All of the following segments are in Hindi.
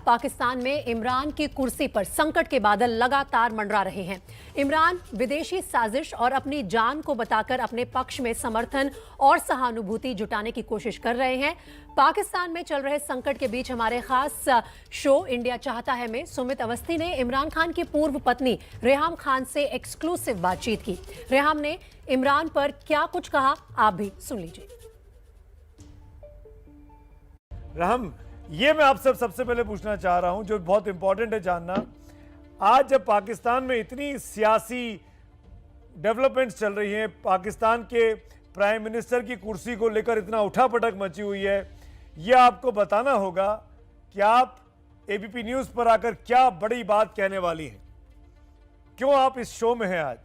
पाकिस्तान में इमरान की कुर्सी पर संकट के बादल लगातार मंडरा रहे हैं। इमरान विदेशी साजिश और अपनी जान को बताकर अपने पक्ष में समर्थन और सहानुभूति जुटाने की कोशिश कर रहे हैं। पाकिस्तान में चल रहे संकट के बीच हमारे खास शो इंडिया चाहता है में सुमित अवस्थी ने इमरान खान की पूर्व पत्नी रेहाम खान से एक्सक्लूसिव बातचीत की। रेहाम ने इमरान पर क्या कुछ कहा, आप भी सुन लीजिए। रहम, ये मैं आपसे सबसे पहले पूछना चाह रहा हूं जो बहुत इंपॉर्टेंट है जानना। आज जब पाकिस्तान में इतनी सियासी डेवलपमेंट्स चल रही हैं, पाकिस्तान के प्राइम मिनिस्टर की कुर्सी को लेकर इतना उठापटक मची हुई है, यह आपको बताना होगा कि आप एबीपी न्यूज़ पर आकर क्या बड़ी बात कहने वाली हैं। क्यों आप इस शो में हैं आज?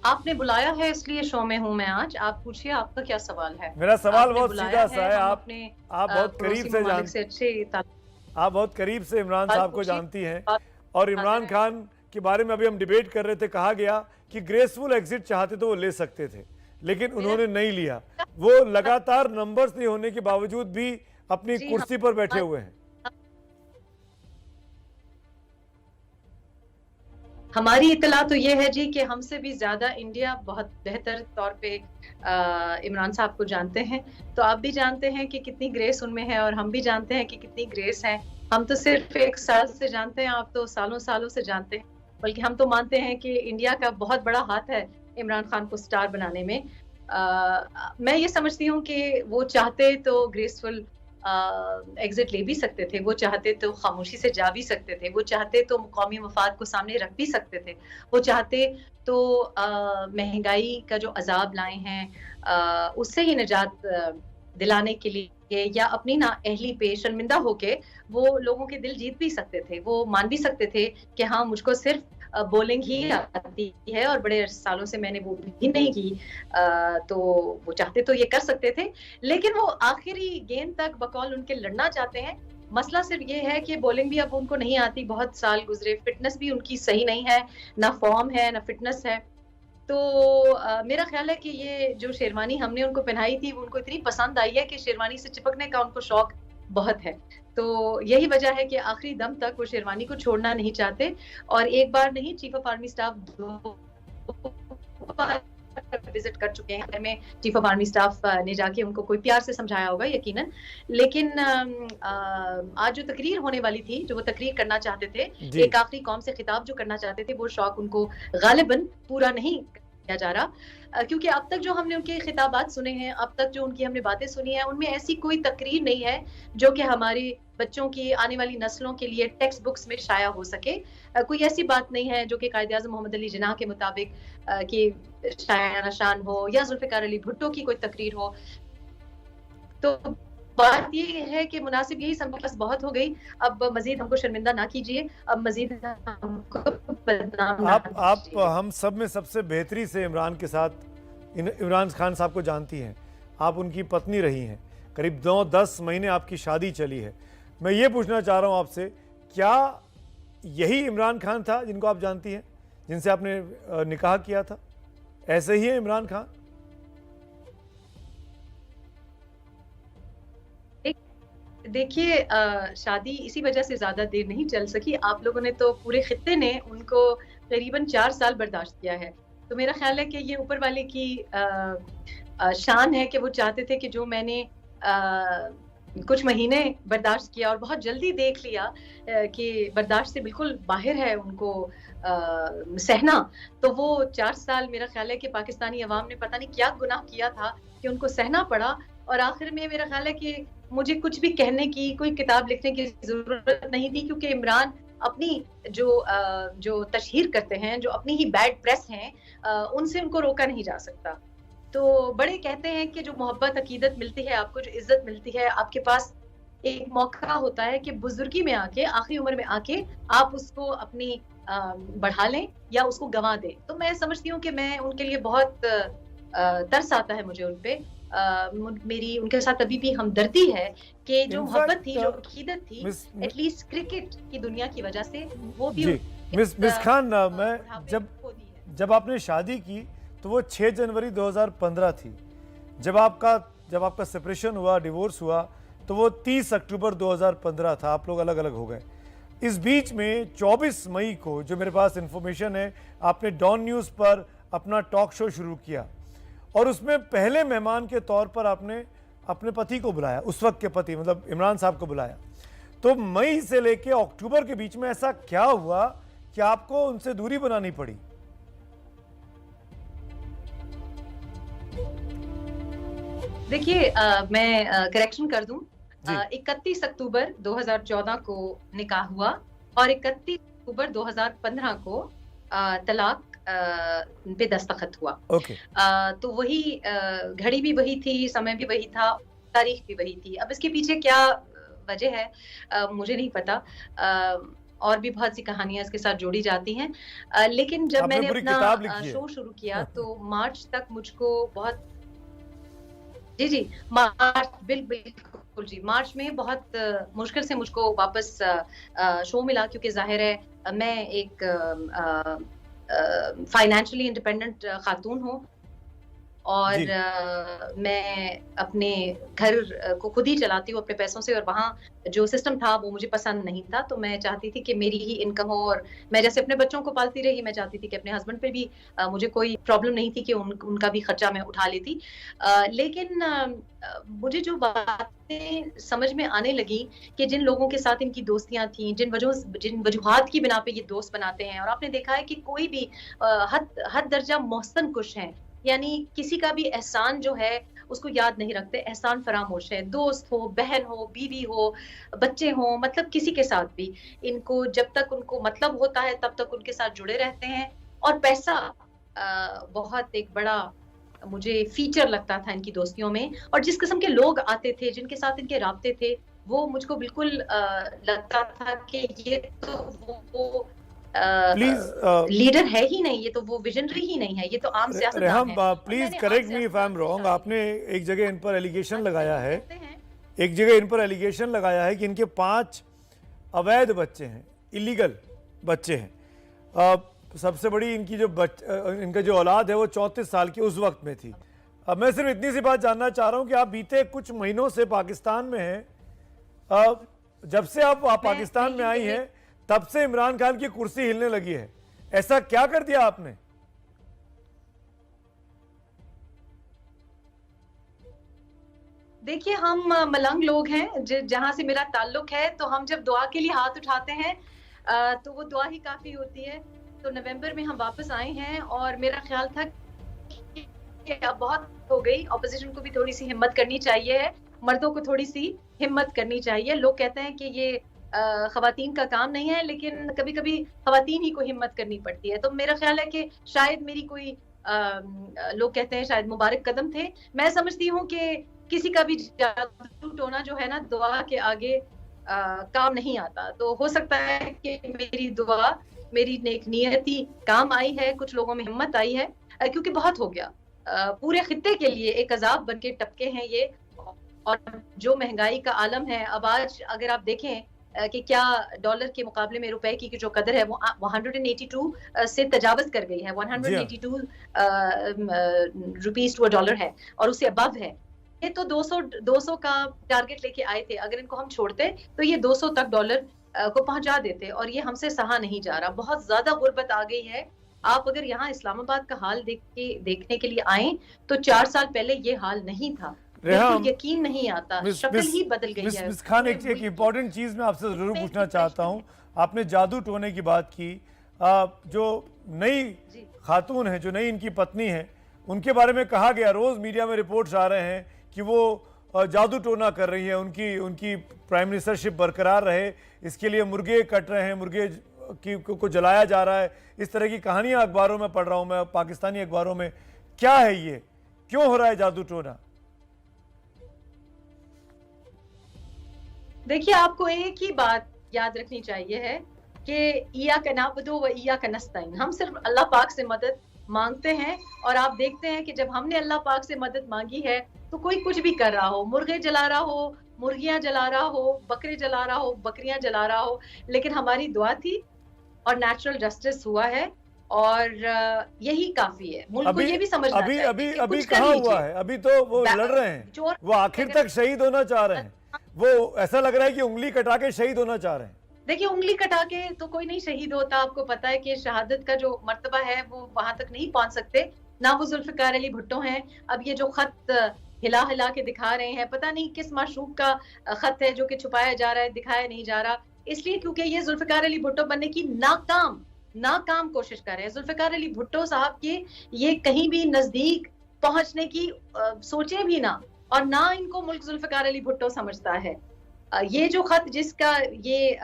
आपने बुलाया है इसलिए शो में हूं मैं आज। आप पूछिए, आपका क्या सवाल है? मेरा सवाल बहुत सीधा सा है। आप बहुत करीब से आप बहुत करीब से इमरान साहब को जानती हैं और इमरान खान के बारे में अभी हम डिबेट कर रहे थे। कहा गया कि ग्रेसफुल एग्जिट चाहते तो वो ले सकते थे, लेकिन उन्होंने नहीं लिया। वो लगातार नंबर्स नहीं होने के बावजूद भी अपनी कुर्सी पर बैठे हुए हैं। हमारी इतला तो ये है जी कि हमसे भी ज्यादा इंडिया बहुत बेहतर तौर पे इमरान साहब को जानते हैं। तो आप भी जानते हैं कि कितनी ग्रेस उनमें है और हम भी जानते हैं कि कितनी ग्रेस है। हम तो सिर्फ एक साल से जानते हैं, आप तो सालों सालों से जानते हैं। बल्कि हम तो मानते हैं कि इंडिया का बहुत बड़ा हाथ है इमरान खान को स्टार बनाने में। मैं ये समझती हूँ कि वो चाहते तो ग्रेसफुल एग्जिट ले भी सकते थे, वो चाहते तो खामोशी से जा भी सकते थे, वो चाहते तो कौमी मफाद को सामने रख भी सकते थे, वो चाहते तो महंगाई का जो अजाब लाए हैं उससे ही निजात दिलाने के लिए या अपनी ना अहली पे शर्मिंदा होके वो लोगों के दिल जीत भी सकते थे। वो मान भी सकते थे कि हाँ, मुझको सिर्फ बॉलिंग ही आती है और बड़े सालों से मैंने वो भी नहीं की। तो वो चाहते तो ये कर सकते थे, लेकिन वो आखिरी गेंद तक बकौल उनके लड़ना चाहते हैं। मसला सिर्फ ये है कि बॉलिंग भी अब उनको नहीं आती, बहुत साल गुजरे, फिटनेस भी उनकी सही नहीं है, ना फॉर्म है ना फिटनेस है। तो मेरा ख्याल है कि ये जो शेरवानी हमने उनको पहनाई थी वो उनको इतनी पसंद आई है कि शेरवानी से चिपकने का उनको शौक बहुत है। तो यही वजह है कि आखिरी दम तक वो शेरवानी को छोड़ना नहीं चाहते। और एक बार नहीं, chief of army staff 2 bar visit कर चुके हैं घर में। चीफ ऑफ आर्मी स्टाफ ने जाके उनको कोई प्यार से समझाया होगा यकीनन। लेकिन आज जो तकरीर होने वाली थी, जो वो तकरीर करना चाहते थे, एक आखिरी कौम से खिताब जो करना चाहते थे, वो शौक उनको गालिबन पूरा नहीं किया जा रहा। क्योंकि अब तक जो हमने उनके खिताबात सुने हैं, अब तक जो उनकी हमने बातें सुनी हैं, उनमें ऐसी कोई तकरीर नहीं है जो कि हमारी बच्चों की आने वाली नस्लों के लिए टेक्स्ट बुक्स में शाया हो सके। कोई ऐसी बात नहीं है जो कि कायद-ए-आज़म मोहम्मद अली जिन्नाह के मुताबिक कि शायाना शान हो या जुल्फ़िकार अली भुट्टो की कोई तकरीर हो। तो बात ये है कि मुनासिब यही समझ बस बहुत हो गई। अब मजीद हमको शर्मिंदा ना कीजिए, अब मजीद हमको बदनाम ना कीजिए। आप हम सब में सबसे बेहतरी से इमरान के साथ इमरान खान साहब को जानती हैं। आप उनकी पत्नी रही हैं, करीब 9-10 महीने आपकी शादी चली है। मैं ये पूछना चाह रहा हूँ आपसे, क्या यही इमरान खान था जिनको आप जानती हैं, जिनसे आपने निकाह किया था? ऐसे ही है इमरान खान? देखिए, शादी इसी वजह से ज्यादा देर नहीं चल सकी। आप लोगों ने तो, पूरे खित्ते ने उनको करीबन 4 साल बर्दाश्त किया है। तो मेरा ख्याल है कि ये ऊपर वाले की शान है कि वो चाहते थे कि जो मैंने कुछ महीने बर्दाश्त किया और बहुत जल्दी देख लिया कि बर्दाश्त से बिल्कुल बाहर है उनको सहना, तो वो 4 साल मेरा ख्याल है कि पाकिस्तानी अवाम ने पता नहीं क्या गुनाह किया था कि उनको सहना पड़ा। और आखिर में मेरा ख्याल है कि मुझे कुछ भी कहने की, कोई किताब लिखने की जरूरत नहीं थी, क्योंकि इमरान अपनी जो तशहीर करते हैं, जो अपनी ही बैड प्रेस हैं, उनसे उनको रोका नहीं जा सकता। तो बड़े कहते हैं कि जो मोहब्बत अकीदत मिलती है आपको, जो इज्जत मिलती है, आपके पास एक मौका होता है कि बुजुर्गी में आके, आखिरी उम्र में आके आप उसको अपनी बढ़ा लें या उसको गंवा दें। तो मैं समझती हूँ कि मैं उनके लिए बहुत तरस आता है मुझे उन पे। मेरी उनके साथ अभी भी हमदर्दी है कि जो मोहब्बत थी, जो अकीदत थी, एटलीस्ट क्रिकेट की दुनिया की वजह से वो भी मिस खान, मैं जब आपने शादी की तो वो 6 जनवरी 2015 थी। जब आपका सेपरेशन हुआ, डिवोर्स हुआ, तो वो 30 अक्टूबर 2015 था, आप लोग अलग अलग हो गए। इस बीच में 24 मई को, जो मेरे पास इंफॉर्मेशन है, आपने डॉन न्यूज़ पर अपना टॉक शो शुरू किया और उसमें पहले मेहमान के तौर पर आपने अपने पति को बुलाया, उस वक्त के पति मतलब इमरान साहब को बुलाया। तो मई से लेके अक्टूबर के बीच में ऐसा क्या हुआ कि आपको उनसे दूरी बनानी पड़ी? देखिए, मैं करेक्शन कर दूं। जी। 31 अक्टूबर 2014 को निकाह हुआ और 31 अक्टूबर 2015 को तलाक पे दस्तखत हुआ। ओके। तो वही घड़ी भी वही थी, समय भी वही था, तारीख भी वही थी। अब इसके पीछे क्या वजह है, मुझे नहीं पता। और भी बहुत सी कहानियां इसके साथ जोड़ी जाती हैं। लेकिन जब आपने मैंने पूरी अपना किताब लिखी है। शो शुरू किया तो मार्च तक मुझको बहुत जी, मार्च बिल्कुल जी, मार्च में बहुत मुश्किल से मुझको वापस शो मिला, क्योंकि ज़ाहिर है मैं एक फाइनेंशियली इंडिपेंडेंट खातून हूँ और जी। मैं अपने घर को खुद ही चलाती हूँ अपने पैसों से, और वहाँ जो सिस्टम था वो मुझे पसंद नहीं था। तो मैं चाहती थी कि मेरी ही इनकम हो, और मैं जैसे अपने बच्चों को पालती रही, मैं चाहती थी कि अपने हस्बैंड पे भी मुझे कोई प्रॉब्लम नहीं थी कि उनका भी खर्चा मैं उठा लेती। लेकिन मुझे जो बातें समझ में आने लगी कि जिन लोगों के साथ इनकी दोस्तियां थी, जिन वजूहात की बिना पे ये दोस्त बनाते हैं, और आपने देखा है कि कोई भी हद दर्जा मोहसन कुश हैं, यानी किसी का भी एहसान जो है उसको याद नहीं रखते, एहसान फरामोश है। दोस्त हो, बहन हो, बीवी हो, बच्चे हो, मतलब किसी के साथ भी इनको जब तक उनको मतलब होता है तब तक उनके साथ जुड़े रहते हैं। और पैसा बहुत एक बड़ा मुझे फीचर लगता था इनकी दोस्तियों में, और जिस किस्म के लोग आते थे, जिनके साथ इनके राब्ते थे, वो मुझको बिल्कुल लगता था कि ये तो वो प्लीज लीडर है ही नहीं, ये तो वो विजनरी ही नहीं है, ये तो आम सियासतदान रेहम, है। और प्लीज मैंने आम correct me if I am सियासतदान रॉन्ग। से आपने एक जगह इन पर एलिगेशन लगाया है, कहते हैं। एक जगह इन पर एलिगेशन लगाया है कि इनके 5 अवैध बच्चे हैं, इलीगल बच्चे हैं। सबसे बड़ी इनकी इनका जो औलाद है वो 34 साल की उस वक्त में थी। अब मैं सिर्फ इतनी सी बात जानना चाह रहा हूं कि आप बीते कुछ महीनों से पाकिस्तान में हैं। जब से आप पाकिस्तान में आई हैं तब से इमरान खान की कुर्सी हिलने लगी है। ऐसा क्या कर दिया आपने? देखिए, हम मलंग लोग हैं, जहां से मेरा ताल्लुक है, तो हम जब दुआ के लिए हाथ उठाते हैं तो वो दुआ ही काफी होती है। तो नवंबर में हम वापस आए हैं और मेरा ख्याल था कि अब बहुत हो गई, ऑपोजिशन को भी थोड़ी सी हिम्मत करनी चाहिए है, मर्दों को थोड़ी सी हिम्मत करनी चाहिए। लोग कहते हैं कि ये खवातीन का काम नहीं है, लेकिन कभी कभी खवातीन ही को हिम्मत करनी पड़ती है। तो मेरा ख्याल है कि शायद मेरी कोई लोग कहते हैं शायद मुबारक कदम थे। मैं समझती हूँ कि किसी का भी जादू टोना जो है ना, दुआ के आगे काम नहीं आता। तो हो सकता है कि मेरी दुआ, मेरी नेक नियति काम आई है, कुछ लोगों में हिम्मत आई है, क्योंकि बहुत हो गया। पूरे खित्ते के लिए एक अजाब बन के टपके हैं ये। और जो महंगाई का आलम है, अब आज अगर आप देखें कि क्या डॉलर के मुकाबले में रुपए की जो कदर है वो 182 से तजावज कर गई है। 182 रुपीस टू डॉलर है और उससे अबव है। ये तो 200 का टारगेट लेके आए थे, अगर इनको हम छोड़ते तो ये 200 तक डॉलर को पहुंचा देते, और ये हमसे सहा नहीं जा रहा। बहुत ज्यादा गुर्बत आ गई है। आप अगर यहाँ इस्लामाबाद का हाल देखने के लिए आए तो 4 साल पहले ये हाल नहीं था। बिल्कुल यकीन नहीं आता, शक्ल ही बदल गई है। मिस खान, एक इम्पॉर्टेंट चीज मैं आपसे जरूर पूछना चाहता हूँ। आपने जादू टोने की बात की। जो नई खातून है, जो नई इनकी पत्नी है, उनके बारे में कहा गया, रोज मीडिया में रिपोर्ट्स आ रहे हैं कि वो जादू टोना कर रही है, उनकी प्राइम मिनिस्टरशिप बरकरार रहे, इसके लिए मुर्गे कट रहे हैं, मुर्गे को जलाया जा रहा है। इस तरह की कहानियां अखबारों में पढ़ रहा हूं मैं, पाकिस्तानी अखबारों में। क्या है ये, क्यों हो रहा है जादू टोना? देखिए, आपको एक ही बात याद रखनी चाहिए है कि इय्याका नअबुदु व इय्याका नस्तईन, हम सिर्फ अल्लाह पाक से मदद मांगते हैं। और आप देखते हैं कि जब हमने अल्लाह पाक से मदद मांगी है तो कोई कुछ भी कर रहा हो, मुर्गे जला रहा हो, मुर्गियां जला रहा हो, बकरे जला रहा हो, बकरियां जला रहा हो, लेकिन हमारी दुआ थी और नेचुरल जस्टिस हुआ है। और यही काफी है। मुल्क को ये भी समझना अभी चाहिए अभी कि अभी कुछ कर कहाँ हुआ लीजिए। है? अभी तो वो लड़ रहे हैं, चोर वो आखिर तक शहीद होना चाह रहे हैं। वो ऐसा लग रहा है कि उंगली कटा के शहीद होना चाह रहे हैं। देखिए, उंगली कटा के तो कोई नहीं शहीद होता। आपको पता है कि शहादत का जो मर्तबा है वो वहां तक नहीं पहुंच सकते। ना वो जुल्फिकार अली भुट्टो हैं। अब ये जो खत हिला हिला के दिखा रहे हैं, पता नहीं किस माशूक का खत है जो कि छुपाया जा रहा है, दिखाया नहीं जा रहा। इसलिए क्योंकि ये जुल्फिकार अली भुट्टो बनने की नाकाम कोशिश कर रहे हैं। जुल्फिकार अली भुट्टो साहब के ये कहीं भी नजदीक पहुंचने की सोचे भी ना, और ना इनको मुल्क जुल्फिकार अली भुट्टो समझता है। ये जो खत जिसका ये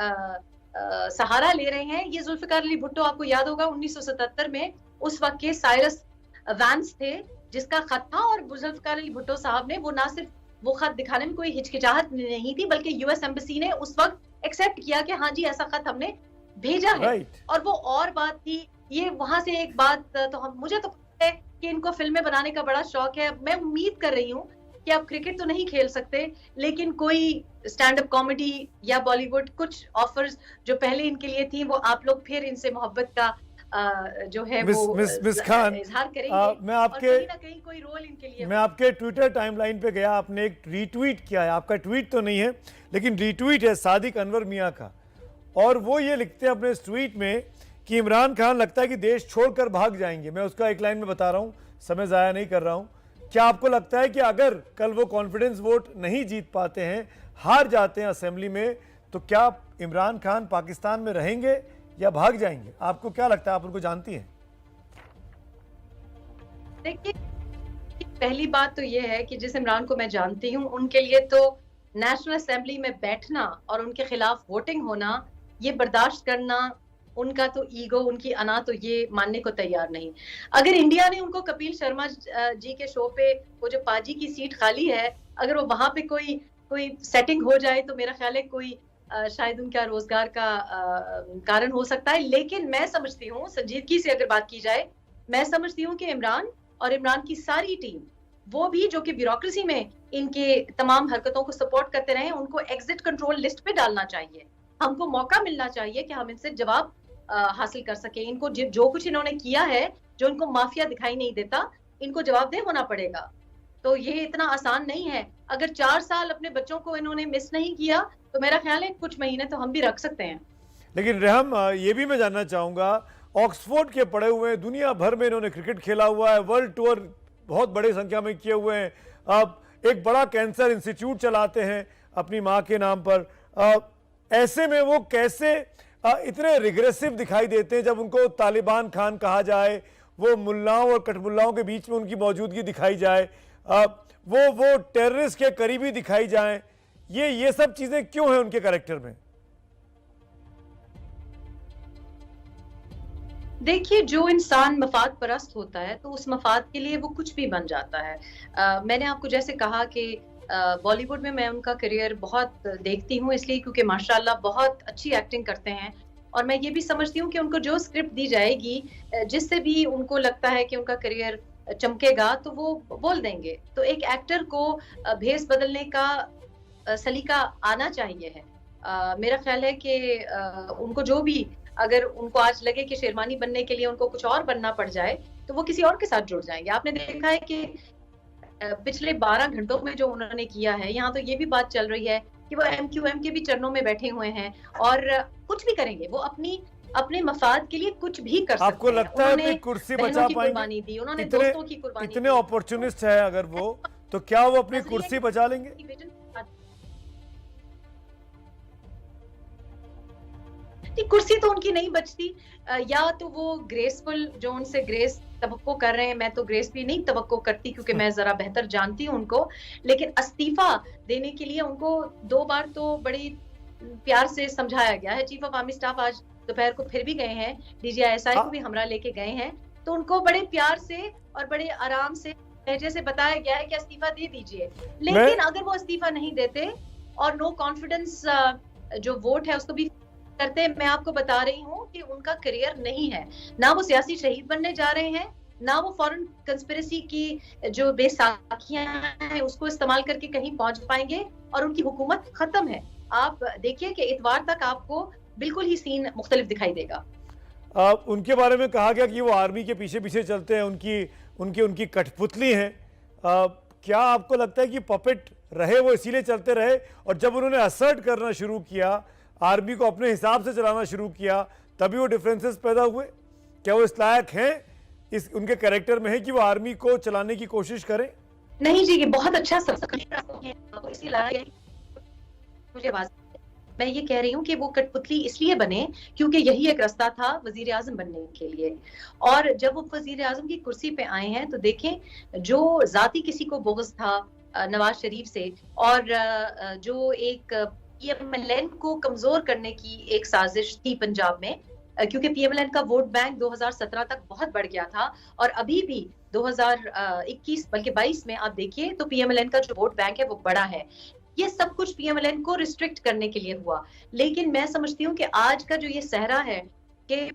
सहारा ले रहे हैं, ये जुल्फिकार अली भुट्टो, आपको याद होगा 1977 में उस वक्त के साइरस वैंस थे जिसका खत था, और जुल्फिकार अली भुट्टो साहब ने वो ना सिर्फ वो खत दिखाने में कोई हिचकिचाहट नहीं थी, बल्कि यूएस एम्बेसी ने उस वक्त एक्सेप्ट किया कि हाँ जी ऐसा खत हमने भेजा है। और वो और बात थी। ये वहां से एक बात, तो हम मुझे तो पता है कि इनको फिल्में बनाने का बड़ा शौक है। मैं उम्मीद कर रही हूँ कि आप क्रिकेट तो नहीं खेल सकते, लेकिन कोई स्टैंड अप कॉमेडी या बॉलीवुड, कुछ ऑफर्स जो पहले इनके लिए थी, वो आप लोग फिर इनसे मोहब्बत का जो है वो मिस खान, इजहार करेंगे। मैं आपके कहीं ना कहीं कोई रोल इनके लिए मैं आपके ट्विटर टाइमलाइन पे गया, आपने एक रीट्वीट किया है। आपका ट्वीट तो नहीं है लेकिन रीट्वीट है सादिक अनवर मियां का, और वो ये लिखते हैं अपने इस ट्वीट में कि इमरान खान लगता है कि देश छोड़कर भाग जाएंगे। मैं उसका एक लाइन में बता रहा हूँ, समय ज़ाया नहीं कर रहा हूँ। क्या आपको लगता है कि अगर कल वो कॉन्फिडेंस वोट नहीं जीत पाते हैं, हार जाते हैं असेंबली में, तो क्या इमरान खान पाकिस्तान में रहेंगे या भाग जाएंगे? आपको क्या लगता है? आप उनको जानती हैं? देखिए, पहली बात तो ये है कि जिस इमरान को मैं जानती हूँ, उनके लिए तो नेशनल असेंबली में बैठना और उनके खिलाफ वोटिंग होना, ये बर्दाश्त करना, उनका तो ईगो, उनकी अना तो ये मानने को तैयार नहीं। अगर इंडिया ने उनको कपिल शर्मा जी के शो पे वो जो पाजी की सीट खाली है, अगर वो वहां पे कोई सेटिंग हो जाए, तो मेरा ख्याल है कोई शायद उनका रोजगार का कारण हो सकता है। लेकिन मैं समझती हूँ, संजीदगी से अगर बात की जाए, मैं समझती हूँ कि इमरान और इमरान की सारी टीम, वो भी जो कि ब्यूरोक्रेसी में इनके तमाम हरकतों को सपोर्ट करते रहे, उनको एग्जिट कंट्रोल लिस्ट पे डालना चाहिए। हमको मौका मिलना चाहिए कि हम इनसे जवाब हासिल कर सके। इनको जो कुछ इन्होंने किया है, जो इनको माफिया दिखाई नहीं देता, इनको जवाबदेह होना पड़ेगा। तो ये इतना आसान नहीं है। अगर 4 साल अपने बच्चों को इन्होंने मिस नहीं किया, तो मेरा ख्याल है कुछ महीने तो हम भी रख सकते हैं। लेकिन रहम, ये भी मैं जानना चाहूँगा, ऑक्सफोर्ड के पढ़े हुए हैं, दुनिया भर में इन्होंने क्रिकेट खेला हुआ है, वर्ल्ड टूर बहुत बड़ी संख्या में किए हुए हैं, अब एक बड़ा कैंसर इंस्टीट्यूट चलाते हैं अपनी माँ के नाम पर। ऐसे में वो कैसे इतने रिग्रेसिव दिखाई देते हैं? जब उनको तालिबान खान कहा जाए, वो मुल्लाओं और कटमुल्लाओं के बीच में उनकी मौजूदगी दिखाई जाए, वो टेररिस्ट के करीबी दिखाई जाए, ये सब चीजें क्यों हैं उनके कैरेक्टर में? देखिए, जो इंसान मफाद परस्त होता है, तो उस मफाद के लिए वो कुछ भी बन जाता है। मैंने आपको जैसे कहा कि बॉलीवुड में मैं उनका करियर बहुत देखती हूँ, इसलिए क्योंकि माशाल्लाह बहुत अच्छी एक्टिंग करते हैं। और मैं ये भी समझती हूँ कि उनको जो स्क्रिप्ट दी जाएगी, जिससे भी उनको लगता है कि उनका करियर चमकेगा, तो वो बोल देंगे। तो एक एक्टर को भेस बदलने का सलीका आना चाहिए है। मेरा ख्याल है कि उनको जो भी, अगर उनको आज लगे कि शेरवानी बनने के लिए उनको कुछ और बनना पड़ जाए, तो वो किसी और के साथ जुड़ जाएंगे। आपने देखा है कि पिछले 12 घंटों में जो उन्होंने किया है, यहाँ तो ये भी बात चल रही है कि वो MQM के भी चरणों में बैठे हुए हैं और कुछ भी करेंगे। वो अपने मफाद के लिए कुछ भी कर सकते हैं। आपको लगता है अपनी कुर्सी बचा पाएंगे? उन्होंने दोस्तों की कुर्बानी दी। इतने अपॉर्चुनिस्ट है अगर वो, तो क्या वो अपनी कुर्सी बचा लेंगे? कुर्सी तो उनकी नहीं बचती। या तो वो ग्रेसफुल, जो उनसे ग्रेस तवक्को कर रहे हैं, मैं तो ग्रेस भी नहीं तवक्को करती क्योंकि मैं जरा बेहतर जानती हूँ उनको, लेकिन इस्तीफा देने के लिए उनको 2 बार तो बड़ी प्यार से समझाया गया है। चीफ ऑफ आर्मी स्टाफ आज दोपहर को फिर भी गए हैं, DGI को भी हमरा लेके गए हैं, तो उनको बड़े प्यार से और बड़े आराम से लहजे से बताया गया है कि इस्तीफा दे दीजिए। लेकिन अगर वो इस्तीफा नहीं देते और नो कॉन्फिडेंस जो वोट है उसको भी करते, मैं आपको बता रही हूँ कि उनका करियर नहीं है। ना वो सियासी शहीद बनने जा रहे हैं, ना वो फॉरेन कंस्पिरेसी की जो बेसाखियां हैं उसको इस्तेमाल करके कहीं पहुंच पाएंगे, और उनकी हुकूमत खत्म है। आप देखिए कि इतवार तक आपको बिल्कुल ही सीन मुख्तलिफ दिखाई देगा। उनके बारे में कहा गया कि वो आर्मी के पीछे पीछे चलते हैं, उनकी उनकी उनकी कठपुतली हैं। क्या आपको लगता है कि पपेट रहे वो इसीलिए चलते रहे, और जब उन्होंने असर्ट करना शुरू किया, आर्मी को अपने हिसाब से चलाना शुरू किया, तभी वो डिफरेंसेस पैदा हुए? क्या वो इस लायक हैं, इस उनके कैरेक्टर में है कि वो आर्मी को चलाने की कोशिश करें? नहीं जी, ये बहुत अच्छा मुझे आवाज, मैं ये कह रही हूँ कि वो कठपुतली इसलिए बने क्योंकि यही एक रास्ता था वजीर आजम बनने के लिए। और जब वो वजीर आजम की कुर्सी पे आए हैं तो देखें, जो जाति किसी को बोगस था नवाज शरीफ से, और जो एक पीएमएलएन को कमजोर करने की एक साजिश थी पंजाब में, क्योंकि पीएमएलएन का वोट बैंक 2017 तक बहुत बढ़ गया था, और अभी भी 2021 बल्कि 22 में आप देखिए तो पीएमएलएन का जो वोट बैंक है वो बड़ा है। ये सब कुछ पीएमएलएन को रिस्ट्रिक्ट करने के लिए हुआ। लेकिन मैं समझती हूँ कि आज का जो ये सहरा है कि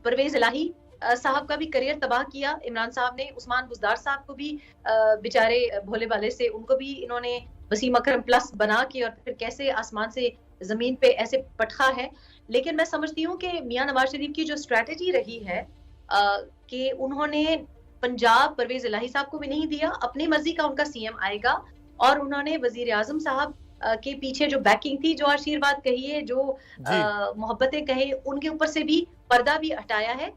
परवेज इलाही साहब का भी करियर तबाह किया इमरान साहब ने, उस्मान बुजदार साहब को भी बेचारे भोले भाले से उनको भी इन्होंने वसीम अकरम प्लस बना के और फिर कैसे आसमान से जमीन पे ऐसे पटखा है। लेकिन मैं समझती हूँ कि मियां नवाज शरीफ की जो स्ट्रेटेजी रही है कि उन्होंने पंजाब परवेज इलाही साहब को भी नहीं दिया, अपनी मर्जी का उनका सीएम आएगा, और उन्होंने वजीर आजम साहब के पीछे जो बैकिंग थी, जो आशीर्वाद कहिए, जो मोहब्बतें कहे, उनके ऊपर से भी पर्दा भी हटाया है।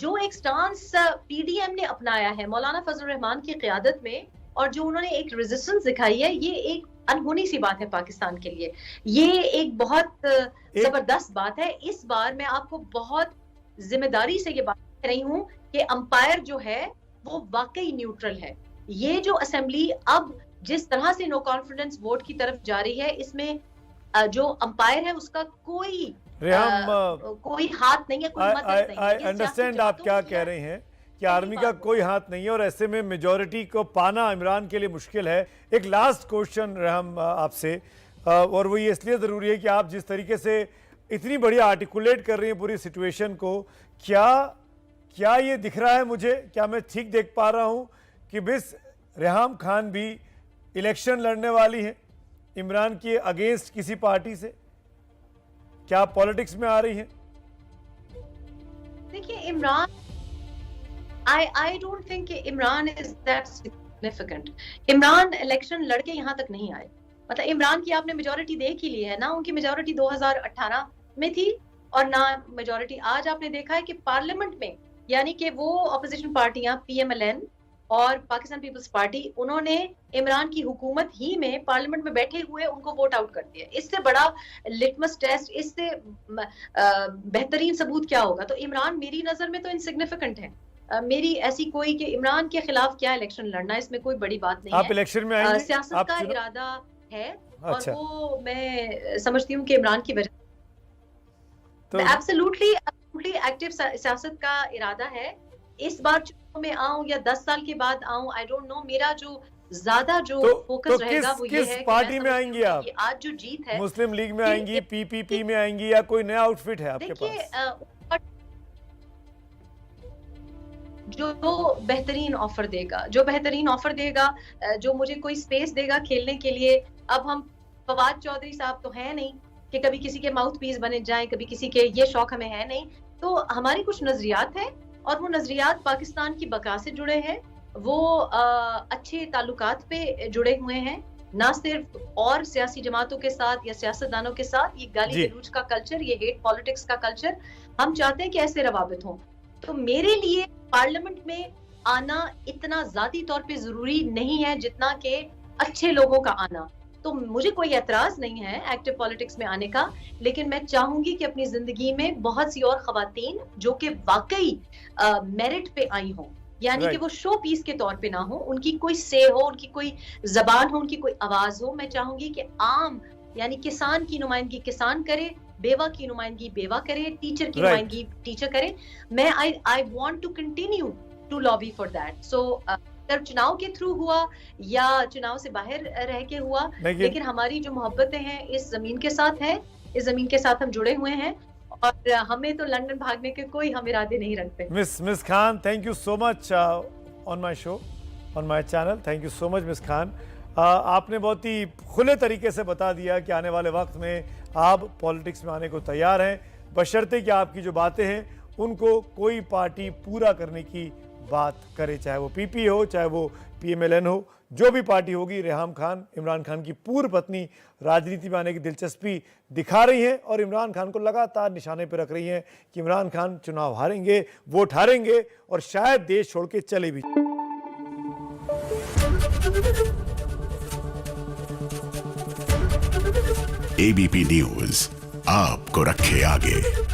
जो एक स्टांस पीडीएम ने अपनाया है मौलाना फजल रहमान की क़यादत में, और जो उन्होंने एक रेजिस्टेंस दिखाई है, ये एक अनहोनी सी बात है पाकिस्तान के लिए। ये एक बहुत जबरदस्त बात है। इस बार मैं आपको बहुत जिम्मेदारी से ये बात कह रही हूँ कि अंपायर जो है वो वाकई न्यूट्रल है। ये जो असेंबली अब जिस तरह से नो कॉन्फिडेंस वोट की तरफ जा रही है, इसमें जो अंपायर है उसका कोई कोई हाथ नहीं है, कोई मदद नहीं है। आई अंडरस्टैंड आप क्या कह रहे हैं कि आर्मी का कोई हाथ नहीं है, और ऐसे में मेजॉरिटी को पाना इमरान के लिए मुश्किल है। एक लास्ट क्वेश्चन रहम आपसे, और वो ये इसलिए ज़रूरी है कि आप जिस तरीके से इतनी बढ़िया आर्टिकुलेट कर रही हैं पूरी सिचुएशन को, क्या ये दिख रहा है मुझे, क्या मैं ठीक देख पा रहा हूँ कि मिस रेहाम खान भी इलेक्शन लड़ने वाली हैं इमरान के अगेंस्ट किसी पार्टी से? क्या आप पॉलिटिक्स में आ रही हैं? देखिए, Imran, I don't think Imran is that significant। Imran election लड़के यहाँ तक नहीं आए। मतलब इमरान की आपने मेजॉरिटी देख ही ली है ना, उनकी मेजॉरिटी 2018 में थी, और ना मेजॉरिटी आज आपने देखा है कि पार्लियामेंट में, यानी कि वो अपोजिशन पार्टियां पीएमएलएन और पाकिस्तान पीपल्स पार्टी, उन्होंने इमरान की हुकूमत ही में पार्लियामेंट में बैठे हुए उनको वोट आउट कर दिया। इससे बड़ा लिटमस टेस्ट, इससे बेहतरीन सबूत क्या होगा? तो इमरान मेरी नजर में तो इनसिग्निफिकेंट है। मेरी ऐसी कोई कि इमरान के खिलाफ क्या इलेक्शन लड़ना, इसमें कोई बड़ी बात नहीं है। आप इलेक्शन में आएंगे? सियासत का इरादा है, अच्छा। और वो मैं समझती हूँ कि इमरान की वजह तो एब्सोल्युटली एक्टिव सियासत का इरादा है। इस बार चुनाव में आऊं या 10 साल के बाद आऊं, आई डोंट नो। मेरा जो ज्यादा जो फोकस रहेगा वो ये है किस पार्टी में आएंगी आप? आज जो जीत है, मुस्लिम लीग में आएंगी, पीपीपी में आएंगी, या कोई नया आउटफिट है आपके पास? जो बेहतरीन ऑफर देगा, जो बेहतरीन ऑफर देगा, जो मुझे कोई स्पेस देगा खेलने के लिए। अब हम फवाद चौधरी साहब तो है नहीं कि कभी किसी के माउथ पीस बने जाएं, कभी किसी के, ये शौक हमें है नहीं। तो हमारी कुछ नजरियात है, और वो नजरियात पाकिस्तान की बका से जुड़े हैं, वो अच्छे ताल्लुकात पे जुड़े हुए हैं, ना सिर्फ और सियासी जमातों के साथ या सियासतदानों के साथ। ये गाली गलौज का कल्चर, ये हेट पॉलिटिक्स का कल्चर, हम चाहते हैं कि ऐसे रवाबित हों। तो मेरे लिए पार्लियामेंट में आना इतना जाती तौर पे जरूरी नहीं है जितना कि अच्छे लोगों का आना। तो मुझे कोई एतराज नहीं है एक्टिव पॉलिटिक्स में आने का, लेकिन मैं चाहूंगी कि अपनी जिंदगी में बहुत सी और खवातीन जो कि वाकई मेरिट पे आई हों, यानी कि वो शो पीस के तौर पे ना हो, उनकी कोई से हो, उनकी कोई जबान हो, उनकी कोई आवाज हो। मैं चाहूंगी कि आम, यानी किसान की नुमाइंदगी किसान करे, बेवा की नुमाइंदगी बेवा करे, टीचर की नुमाइंदगी टीचर करे। मैं I want to continue to lobby for that. So अगर चुनाव के थ्रू हुआ या चुनाव से बाहर रह के हुआ, लेकिन हमारी जो मोहब्बतें हैं इस जमीन के साथ है, इस जमीन के साथ हम जुड़े हुए हैं, और हमें तो लंदन भागने के कोई हम इरादे नहीं रखते। Miss Khan, thank you so much on my show, on my channel. Thank you so much miss Khan. आपने बहुत ही खुले तरीके से बता दिया कि आने वाले वक्त में आप पॉलिटिक्स में आने को तैयार हैं, बशर्ते कि आपकी जो बातें हैं उनको कोई पार्टी पूरा करने की बात करे, चाहे वो पीपी हो, चाहे वो पीएमएलएन हो, जो भी पार्टी होगी। रेहाम खान इमरान खान की पूर्व पत्नी राजनीति में आने की दिलचस्पी दिखा रही हैं और इमरान खान को लगातार निशाने पर रख रही हैं कि इमरान खान चुनाव हारेंगे, वोट हारेंगे और शायद देश छोड़ के चले भी। एबीपी न्यूज आपको रखे आगे।